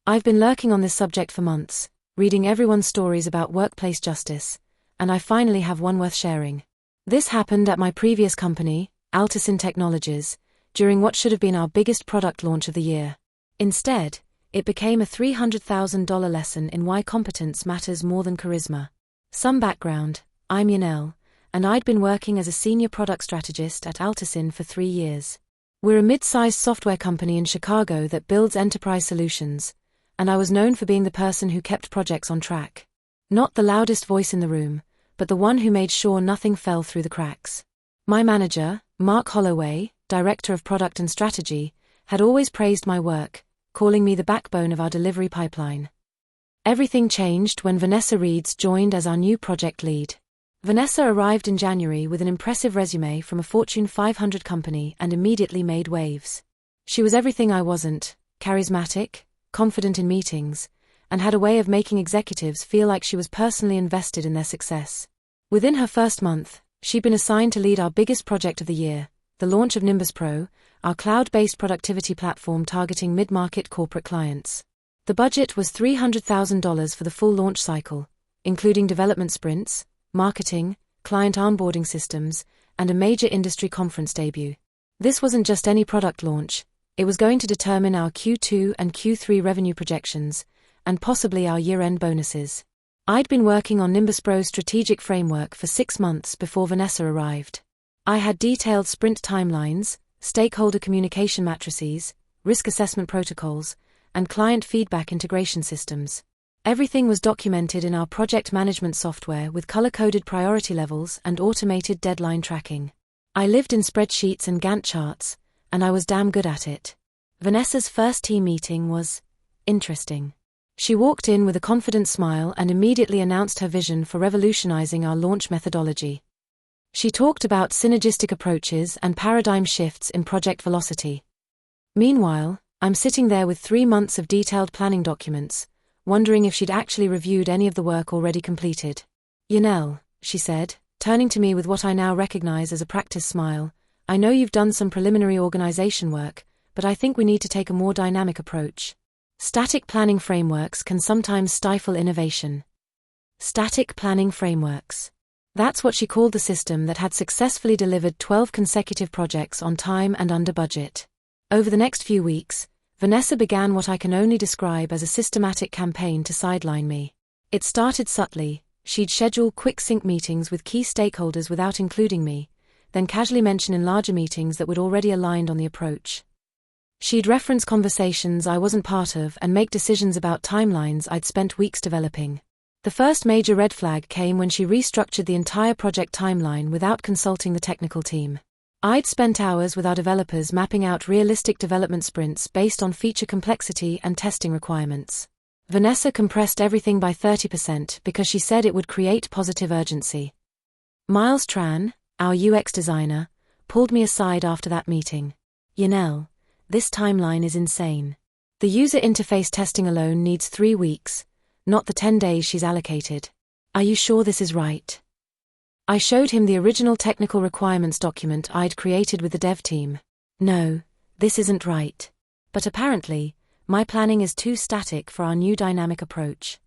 I've been lurking on this subject for months, reading everyone's stories about workplace justice, and I finally have one worth sharing. This happened at my previous company, Altisin Technologies, during what should have been our biggest product launch of the year. Instead, it became a $300,000 lesson in why competence matters more than charisma. Some background: I'm Yanel, and I'd been working as a senior product strategist at Altisin for 3 years. We're a mid-sized software company in Chicago that builds enterprise solutions, and I was known for being the person who kept projects on track. Not the loudest voice in the room, but the one who made sure nothing fell through the cracks. My manager, Mark Holloway, Director of Product and Strategy, had always praised my work, calling me the backbone of our delivery pipeline. Everything changed when Vanessa Reeds joined as our new project lead. Vanessa arrived in January with an impressive resume from a Fortune 500 company and immediately made waves. She was everything I wasn't: charismatic, confident in meetings, and had a way of making executives feel like she was personally invested in their success. Within her first month, she'd been assigned to lead our biggest project of the year, the launch of Nimbus Pro, our cloud-based productivity platform targeting mid-market corporate clients. The budget was $300,000 for the full launch cycle, including development sprints, marketing, client onboarding systems, and a major industry conference debut. This wasn't just any product launch, it was going to determine our Q2 and Q3 revenue projections, and possibly our year-end bonuses. I'd been working on Nimbus Pro's strategic framework for 6 months before Vanessa arrived. I had detailed sprint timelines, stakeholder communication matrices, risk assessment protocols, and client feedback integration systems. Everything was documented in our project management software with color-coded priority levels and automated deadline tracking. I lived in spreadsheets and Gantt charts, and I was damn good at it. Vanessa's first team meeting was interesting. She walked in with a confident smile and immediately announced her vision for revolutionizing our launch methodology. She talked about synergistic approaches and paradigm shifts in project velocity. Meanwhile, I'm sitting there with 3 months of detailed planning documents, wondering if she'd actually reviewed any of the work already completed. "Yanel," she said, turning to me with what I now recognize as a practiced smile, "I know you've done some preliminary organization work, but I think we need to take a more dynamic approach. Static planning frameworks can sometimes stifle innovation." Static planning frameworks. That's what she called the system that had successfully delivered 12 consecutive projects on time and under budget. Over the next few weeks, Vanessa began what I can only describe as a systematic campaign to sideline me. It started subtly. She'd schedule quick sync meetings with key stakeholders without including me, then casually mention in larger meetings that we'd already aligned on the approach. She'd reference conversations I wasn't part of and make decisions about timelines I'd spent weeks developing. The first major red flag came when she restructured the entire project timeline without consulting the technical team. I'd spent hours with our developers mapping out realistic development sprints based on feature complexity and testing requirements. Vanessa compressed everything by 30% because she said it would create positive urgency. Miles Tran, our UX designer, pulled me aside after that meeting. "Yanel, this timeline is insane. The user interface testing alone needs 3 weeks, not the 10 days she's allocated. Are you sure this is right?" I showed him the original technical requirements document I'd created with the dev team. "No, this isn't right. But apparently, my planning is too static for our new dynamic approach."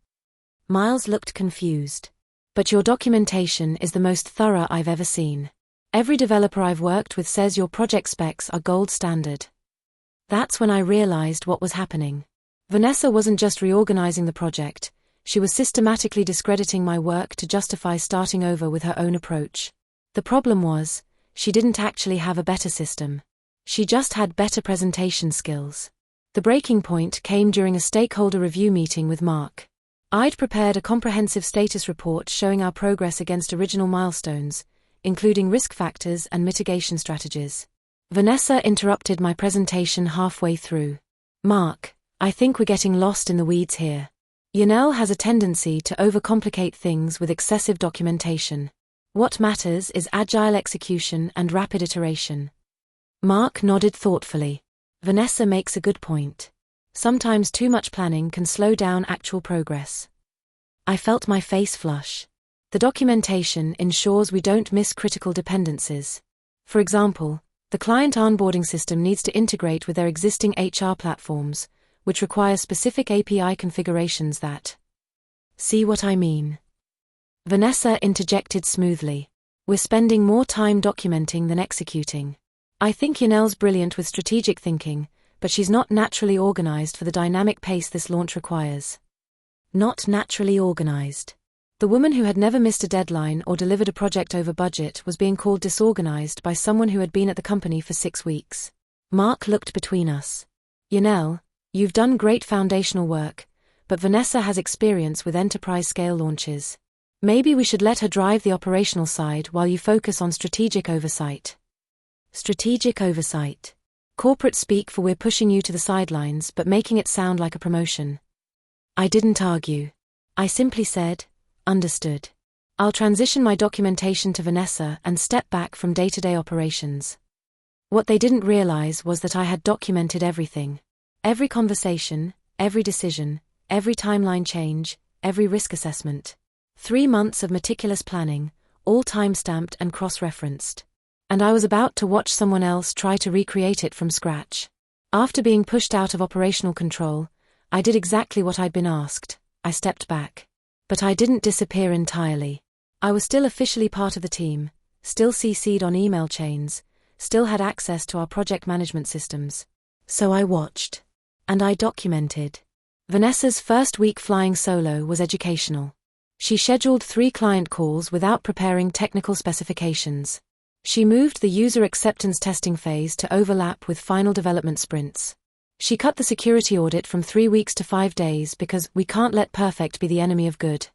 Miles looked confused. "But your documentation is the most thorough I've ever seen. Every developer I've worked with says your project specs are gold standard." That's when I realized what was happening. Vanessa wasn't just reorganizing the project, she was systematically discrediting my work to justify starting over with her own approach. The problem was, she didn't actually have a better system. She just had better presentation skills. The breaking point came during a stakeholder review meeting with Mark. I'd prepared a comprehensive status report showing our progress against original milestones, including risk factors and mitigation strategies. Vanessa interrupted my presentation halfway through. "Mark, I think we're getting lost in the weeds here. Yanel has a tendency to overcomplicate things with excessive documentation. What matters is agile execution and rapid iteration." Mark nodded thoughtfully. "Vanessa makes a good point. Sometimes too much planning can slow down actual progress." I felt my face flush. The documentation ensures we don't miss critical dependencies. For example, the client onboarding system needs to integrate with their existing HR platforms, which requires specific API configurations that. See what I mean? Vanessa interjected smoothly. We're spending more time documenting than executing. I think Yanel's brilliant with strategic thinking, but she's not naturally organized for the dynamic pace this launch requires. Not naturally organized. The woman who had never missed a deadline or delivered a project over budget was being called disorganized by someone who had been at the company for 6 weeks. Mark looked between us. Yanel, you've done great foundational work, but Vanessa has experience with enterprise-scale launches. Maybe we should let her drive the operational side while you focus on strategic oversight. Strategic oversight. Corporate speak for we're pushing you to the sidelines but making it sound like a promotion. I didn't argue. I simply said, understood. I'll transition my documentation to Vanessa and step back from day-to-day operations. What they didn't realize was that I had documented everything. Every conversation, every decision, every timeline change, every risk assessment. 3 months of meticulous planning, all time-stamped and cross-referenced. And I was about to watch someone else try to recreate it from scratch. After being pushed out of operational control, I did exactly what I'd been asked. I stepped back. But I didn't disappear entirely. I was still officially part of the team, still CC'd on email chains, still had access to our project management systems. So I watched. And I documented. Vanessa's first week flying solo was educational. She scheduled 3 client calls without preparing technical specifications. She moved the user acceptance testing phase to overlap with final development sprints. She cut the security audit from 3 weeks to 5 days because we can't let perfect be the enemy of good.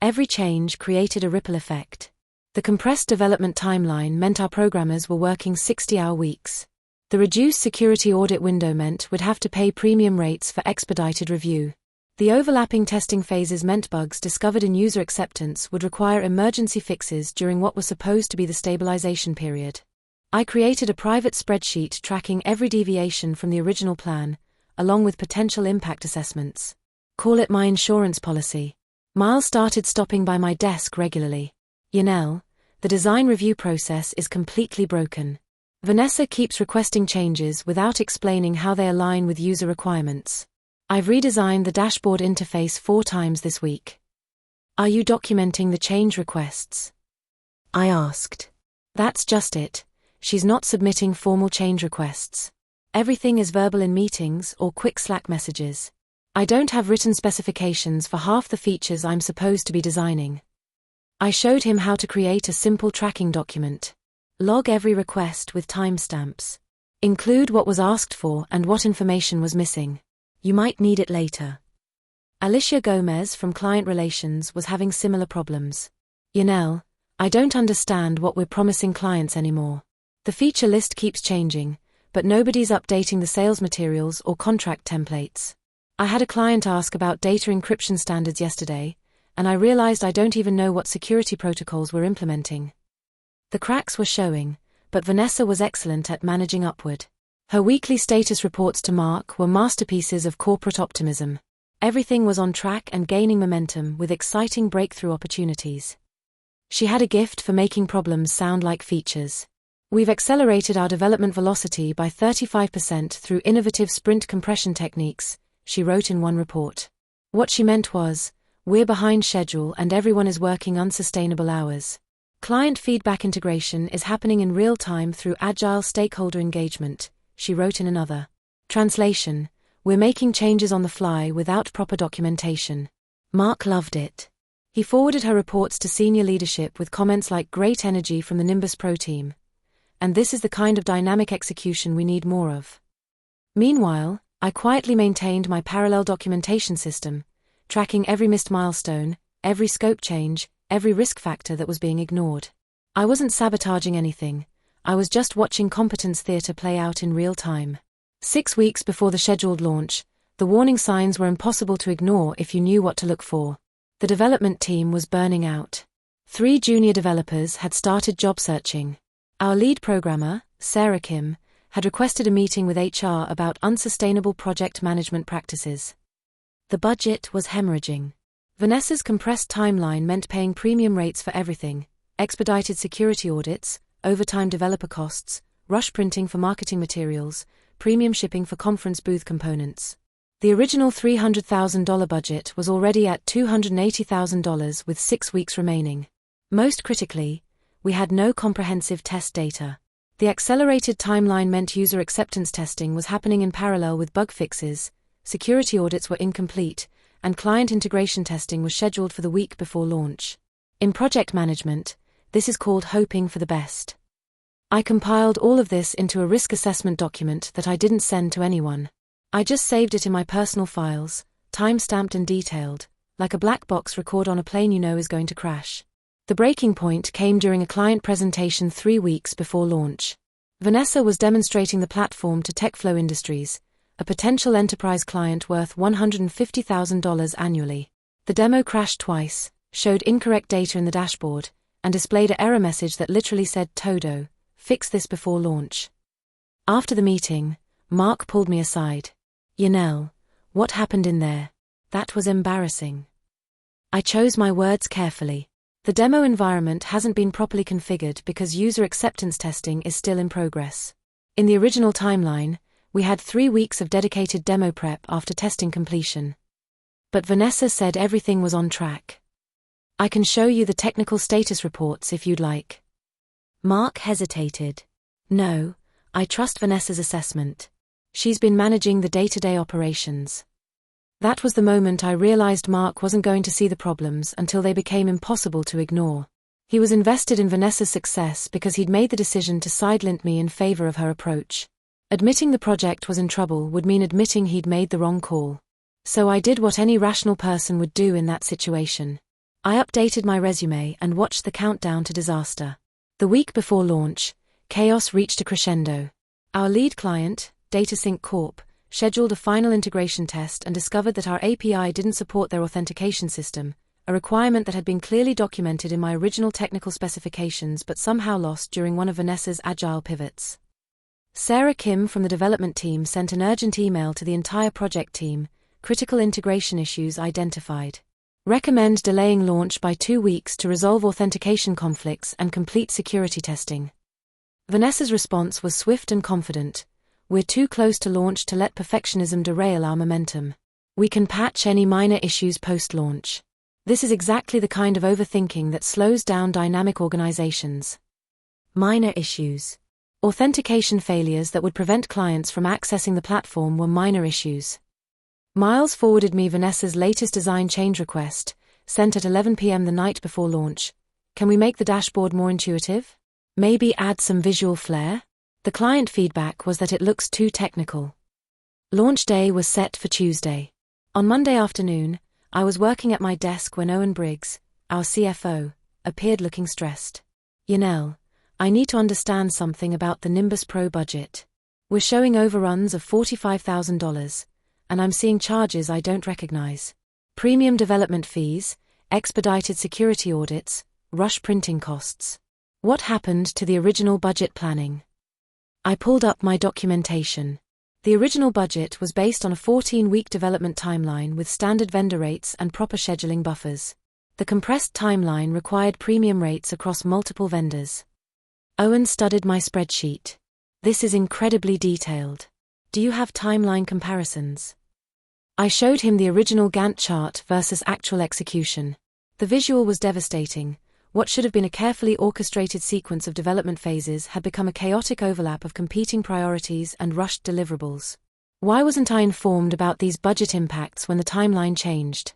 Every change created a ripple effect. The compressed development timeline meant our programmers were working 60-hour weeks. The reduced security audit window meant we'd have to pay premium rates for expedited review. The overlapping testing phases meant bugs discovered in user acceptance would require emergency fixes during what was supposed to be the stabilization period. I created a private spreadsheet tracking every deviation from the original plan, along with potential impact assessments. Call it my insurance policy. Miles started stopping by my desk regularly. Yanel, the design review process is completely broken. Vanessa keeps requesting changes without explaining how they align with user requirements. I've redesigned the dashboard interface 4 times this week. Are you documenting the change requests? I asked. That's just it. She's not submitting formal change requests. Everything is verbal in meetings or quick Slack messages. I don't have written specifications for half the features I'm supposed to be designing. I showed him how to create a simple tracking document. Log every request with timestamps. Include what was asked for and what information was missing. You might need it later. Alicia Gomez from Client Relations was having similar problems. Yanel, I don't understand what we're promising clients anymore. The feature list keeps changing, but nobody's updating the sales materials or contract templates. I had a client ask about data encryption standards yesterday, and I realized I don't even know what security protocols we're implementing. The cracks were showing, but Vanessa was excellent at managing upward. Her weekly status reports to Mark were masterpieces of corporate optimism. Everything was on track and gaining momentum with exciting breakthrough opportunities. She had a gift for making problems sound like features. We've accelerated our development velocity by 35% through innovative sprint compression techniques, she wrote in one report. What she meant was, we're behind schedule and everyone is working unsustainable hours. Client feedback integration is happening in real time through agile stakeholder engagement, she wrote in another. Translation, we're making changes on the fly without proper documentation. Mark loved it. He forwarded her reports to senior leadership with comments like great energy from the Nimbus Pro team. And this is the kind of dynamic execution we need more of. Meanwhile, I quietly maintained my parallel documentation system, tracking every missed milestone, every scope change, every risk factor that was being ignored. I wasn't sabotaging anything. I was just watching competence theater play out in real time. 6 weeks before the scheduled launch, the warning signs were impossible to ignore if you knew what to look for. The development team was burning out. 3 junior developers had started job searching. Our lead programmer, Sarah Kim, had requested a meeting with HR about unsustainable project management practices. The budget was hemorrhaging. Vanessa's compressed timeline meant paying premium rates for everything: expedited security audits, overtime developer costs, rush printing for marketing materials, premium shipping for conference booth components. The original $300,000 budget was already at $280,000 with 6 weeks remaining. Most critically, we had no comprehensive test data. The accelerated timeline meant user acceptance testing was happening in parallel with bug fixes, security audits were incomplete, and client integration testing was scheduled for the week before launch. In project management, this is called hoping for the best. I compiled all of this into a risk assessment document that I didn't send to anyone. I just saved it in my personal files, time-stamped and detailed, like a black box record on a plane you know is going to crash. The breaking point came during a client presentation 3 weeks before launch. Vanessa was demonstrating the platform to TechFlow Industries, a potential enterprise client worth $150,000 annually. The demo crashed twice, showed incorrect data in the dashboard, and displayed an error message that literally said "Todo, fix this before launch." After the meeting, Mark pulled me aside. "Yanel, what happened in there? That was embarrassing." I chose my words carefully. The demo environment hasn't been properly configured because user acceptance testing is still in progress. In the original timeline, we had 3 weeks of dedicated demo prep after testing completion. But Vanessa said everything was on track. I can show you the technical status reports if you'd like. Mark hesitated. No, I trust Vanessa's assessment. She's been managing the day-to-day operations. That was the moment I realized Mark wasn't going to see the problems until they became impossible to ignore. He was invested in Vanessa's success because he'd made the decision to sideline me in favor of her approach. Admitting the project was in trouble would mean admitting he'd made the wrong call. So I did what any rational person would do in that situation. I updated my resume and watched the countdown to disaster. The week before launch, chaos reached a crescendo. Our lead client, DataSync Corp., scheduled a final integration test and discovered that our API didn't support their authentication system, a requirement that had been clearly documented in my original technical specifications but somehow lost during one of Vanessa's agile pivots. Sarah Kim from the development team sent an urgent email to the entire project team, critical integration issues identified. Recommend delaying launch by 2 weeks to resolve authentication conflicts and complete security testing. Vanessa's response was swift and confident. We're too close to launch to let perfectionism derail our momentum. We can patch any minor issues post-launch. This is exactly the kind of overthinking that slows down dynamic organizations. Minor issues. Authentication failures that would prevent clients from accessing the platform were minor issues. Miles forwarded me Vanessa's latest design change request, sent at 11 p.m. the night before launch. Can we make the dashboard more intuitive? Maybe add some visual flair? The client feedback was that it looks too technical. Launch day was set for Tuesday. On Monday afternoon, I was working at my desk when Owen Briggs, our CFO, appeared looking stressed. Yanel, I need to understand something about the Nimbus Pro budget. We're showing overruns of $45,000, and I'm seeing charges I don't recognize. Premium development fees, expedited security audits, rush printing costs. What happened to the original budget planning? I pulled up my documentation. The original budget was based on a 14-week development timeline with standard vendor rates and proper scheduling buffers. The compressed timeline required premium rates across multiple vendors. Owen studied my spreadsheet. This is incredibly detailed. Do you have timeline comparisons? I showed him the original Gantt chart versus actual execution. The visual was devastating. What should have been a carefully orchestrated sequence of development phases had become a chaotic overlap of competing priorities and rushed deliverables. Why wasn't I informed about these budget impacts when the timeline changed?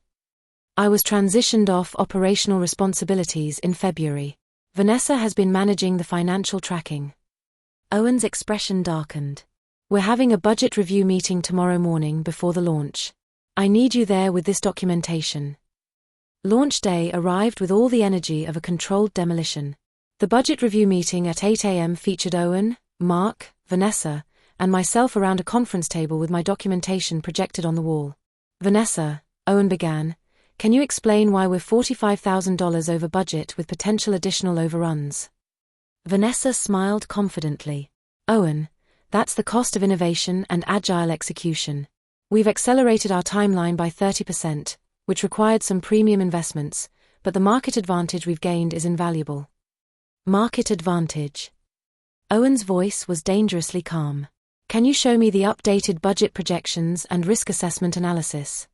I was transitioned off operational responsibilities in February. Vanessa has been managing the financial tracking. Owen's expression darkened. We're having a budget review meeting tomorrow morning before the launch. I need you there with this documentation. Launch day arrived with all the energy of a controlled demolition. The budget review meeting at 8 a.m. featured Owen, Mark, Vanessa, and myself around a conference table with my documentation projected on the wall. Vanessa, Owen began, can you explain why we're $45,000 over budget with potential additional overruns? Vanessa smiled confidently. Owen, that's the cost of innovation and agile execution. We've accelerated our timeline by 30%. Which required some premium investments, but the market advantage we've gained is invaluable. Market advantage. Owen's voice was dangerously calm. Can you show me the updated budget projections and risk assessment analysis?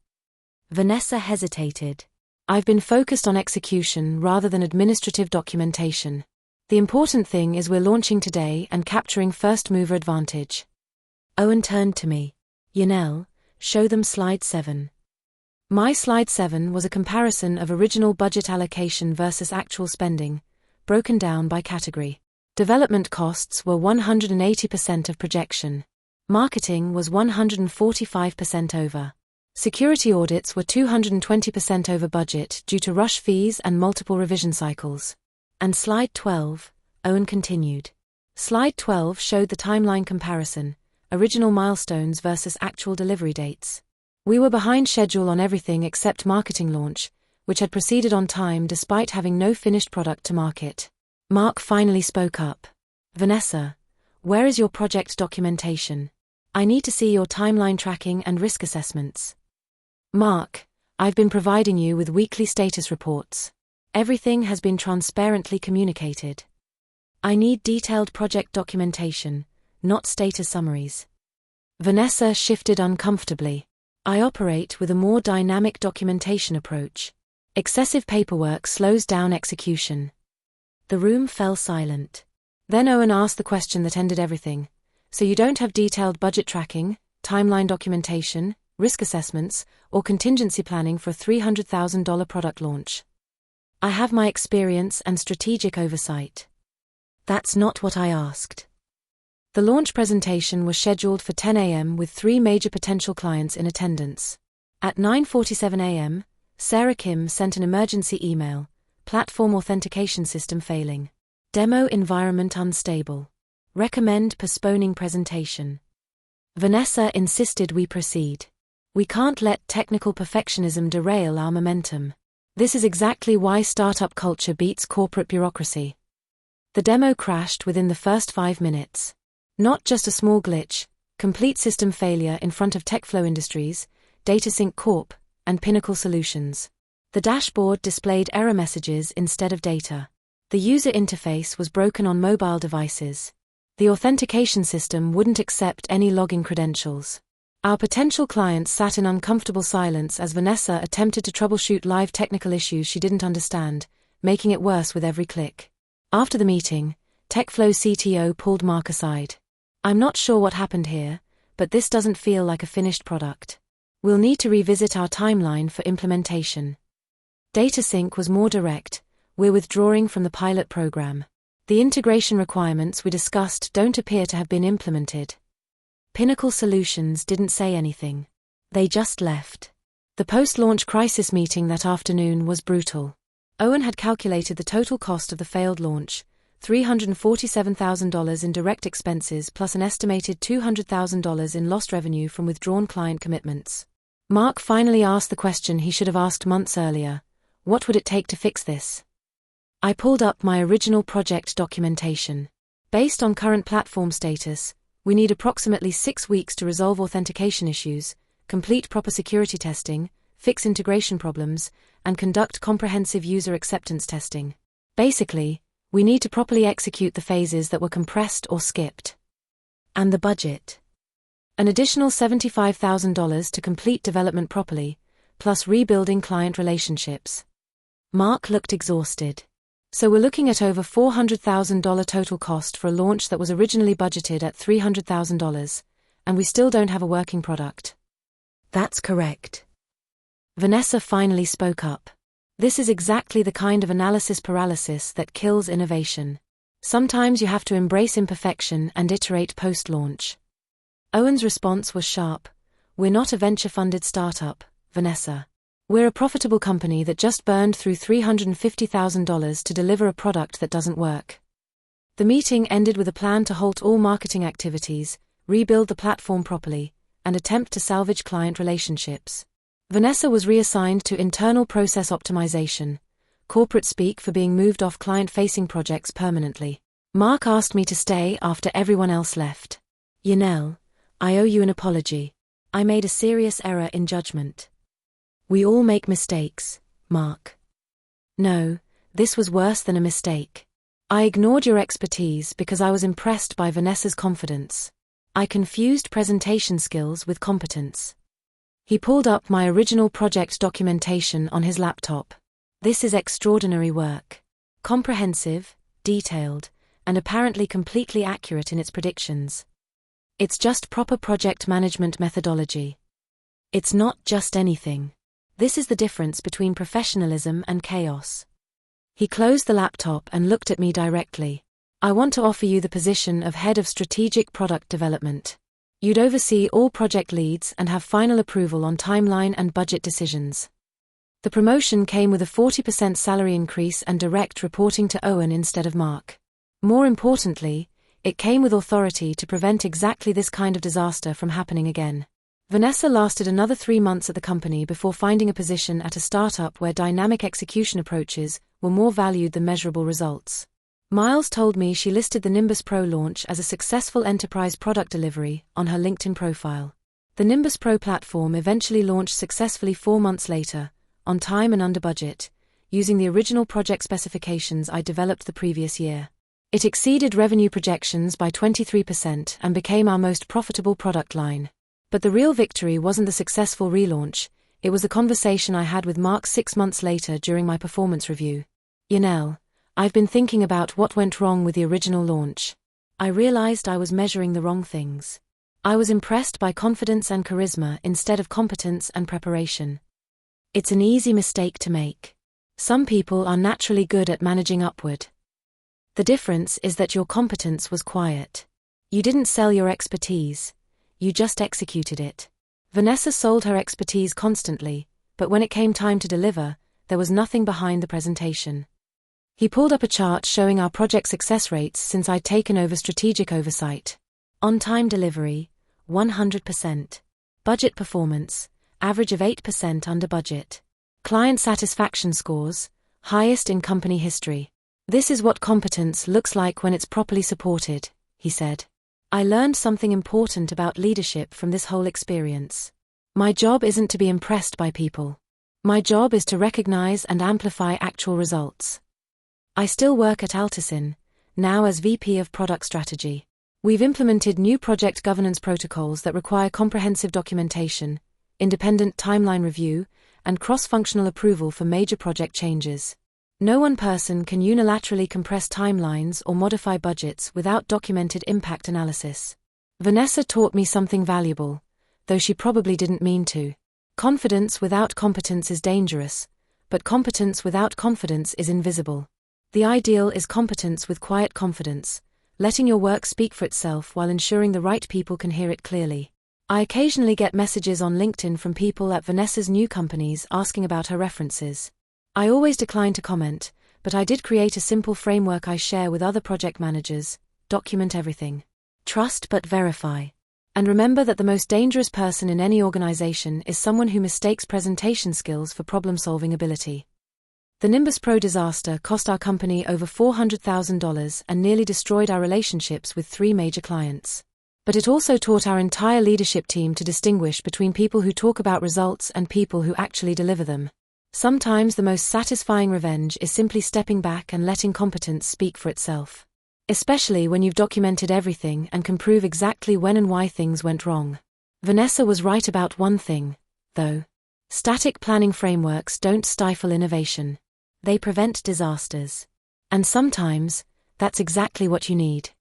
Vanessa hesitated. I've been focused on execution rather than administrative documentation. The important thing is we're launching today and capturing first-mover advantage. Owen turned to me. Yanel, show them slide 7. My slide 7 was a comparison of original budget allocation versus actual spending, broken down by category. Development costs were 180% of projection. Marketing was 145% over. Security audits were 220% over budget due to rush fees and multiple revision cycles. And slide 12, Owen continued. Slide 12 showed the timeline comparison, original milestones versus actual delivery dates. We were behind schedule on everything except marketing launch, which had proceeded on time despite having no finished product to market. Mark finally spoke up. Vanessa, where is your project documentation? I need to see your timeline tracking and risk assessments. Mark, I've been providing you with weekly status reports. Everything has been transparently communicated. I need detailed project documentation, not status summaries. Vanessa shifted uncomfortably. I operate with a more dynamic documentation approach. Excessive paperwork slows down execution. The room fell silent. Then Owen asked the question that ended everything. So you don't have detailed budget tracking, timeline documentation, risk assessments, or contingency planning for a $300,000 product launch? I have my experience and strategic oversight. That's not what I asked. The launch presentation was scheduled for 10 a.m. with 3 major potential clients in attendance. At 9:47 a.m., Sarah Kim sent an emergency email, platform authentication system failing. Demo environment unstable. Recommend postponing presentation. Vanessa insisted we proceed. We can't let technical perfectionism derail our momentum. This is exactly why startup culture beats corporate bureaucracy. The demo crashed within the first 5 minutes. Not just a small glitch, complete system failure in front of TechFlow Industries, DataSync Corp., and Pinnacle Solutions. The dashboard displayed error messages instead of data. The user interface was broken on mobile devices. The authentication system wouldn't accept any login credentials. Our potential clients sat in uncomfortable silence as Vanessa attempted to troubleshoot live technical issues she didn't understand, making it worse with every click. After the meeting, TechFlow CTO pulled Mark aside. I'm not sure what happened here, but this doesn't feel like a finished product. We'll need to revisit our timeline for implementation. DataSync was more direct. We're withdrawing from the pilot program. The integration requirements we discussed don't appear to have been implemented. Pinnacle Solutions didn't say anything. They just left. The post-launch crisis meeting that afternoon was brutal. Owen had calculated the total cost of the failed launch, $347,000 in direct expenses plus an estimated $200,000 in lost revenue from withdrawn client commitments. Mark finally asked the question he should have asked months earlier. What would it take to fix this? I pulled up my original project documentation. Based on current platform status, we need approximately 6 weeks to resolve authentication issues, complete proper security testing, fix integration problems, and conduct comprehensive user acceptance testing. Basically, we need to properly execute the phases that were compressed or skipped. And the budget? An additional $75,000 to complete development properly, plus rebuilding client relationships. Mark looked exhausted. So we're looking at over $400,000 total cost for a launch that was originally budgeted at $300,000, and we still don't have a working product. That's correct. Vanessa finally spoke up. This is exactly the kind of analysis paralysis that kills innovation. Sometimes you have to embrace imperfection and iterate post-launch. Owen's response was sharp. We're not a venture-funded startup, Vanessa. We're a profitable company that just burned through $350,000 to deliver a product that doesn't work. The meeting ended with a plan to halt all marketing activities, rebuild the platform properly, and attempt to salvage client relationships. Vanessa was reassigned to internal process optimization, corporate speak for being moved off client-facing projects permanently. Mark asked me to stay after everyone else left. Yanel, I owe you an apology. I made a serious error in judgment. We all make mistakes, Mark. No, this was worse than a mistake. I ignored your expertise because I was impressed by Vanessa's confidence. I confused presentation skills with competence. He pulled up my original project documentation on his laptop. This is extraordinary work. Comprehensive, detailed, and apparently completely accurate in its predictions. It's just proper project management methodology. It's not just anything. This is the difference between professionalism and chaos. He closed the laptop and looked at me directly. I want to offer you the position of Head of Strategic Product Development. You'd oversee all project leads and have final approval on timeline and budget decisions. The promotion came with a 40% salary increase and direct reporting to Owen instead of Mark. More importantly, it came with authority to prevent exactly this kind of disaster from happening again. Vanessa lasted another 3 months at the company before finding a position at a startup where dynamic execution approaches were more valued than measurable results. Miles told me she listed the Nimbus Pro launch as a successful enterprise product delivery on her LinkedIn profile. The Nimbus Pro platform eventually launched successfully 4 months later, on time and under budget, using the original project specifications I developed the previous year. It exceeded revenue projections by 23% and became our most profitable product line. But the real victory wasn't the successful relaunch, it was the conversation I had with Mark 6 months later during my performance review. Yanel, I've been thinking about what went wrong with the original launch. I realized I was measuring the wrong things. I was impressed by confidence and charisma instead of competence and preparation. It's an easy mistake to make. Some people are naturally good at managing upward. The difference is that your competence was quiet. You didn't sell your expertise. You just executed it. Vanessa sold her expertise constantly, but when it came time to deliver, there was nothing behind the presentation. He pulled up a chart showing our project success rates since I'd taken over strategic oversight. On-time delivery, 100%. Budget performance, average of 8% under budget. Client satisfaction scores, highest in company history. This is what competence looks like when it's properly supported, he said. I learned something important about leadership from this whole experience. My job isn't to be impressed by people. My job is to recognize and amplify actual results. I still work at Altisin, now as VP of Product Strategy. We've implemented new project governance protocols that require comprehensive documentation, independent timeline review, and cross-functional approval for major project changes. No one person can unilaterally compress timelines or modify budgets without documented impact analysis. Vanessa taught me something valuable, though she probably didn't mean to. Confidence without competence is dangerous, but competence without confidence is invisible. The ideal is competence with quiet confidence, letting your work speak for itself while ensuring the right people can hear it clearly. I occasionally get messages on LinkedIn from people at Vanessa's new companies asking about her references. I always decline to comment, but I did create a simple framework I share with other project managers: document everything. Trust but verify. And remember that the most dangerous person in any organization is someone who mistakes presentation skills for problem-solving ability. The Nimbus Pro disaster cost our company over $400,000 and nearly destroyed our relationships with 3 major clients. But it also taught our entire leadership team to distinguish between people who talk about results and people who actually deliver them. Sometimes the most satisfying revenge is simply stepping back and letting competence speak for itself. Especially when you've documented everything and can prove exactly when and why things went wrong. Vanessa was right about one thing, though. Static planning frameworks don't stifle innovation. They prevent disasters. And sometimes, that's exactly what you need.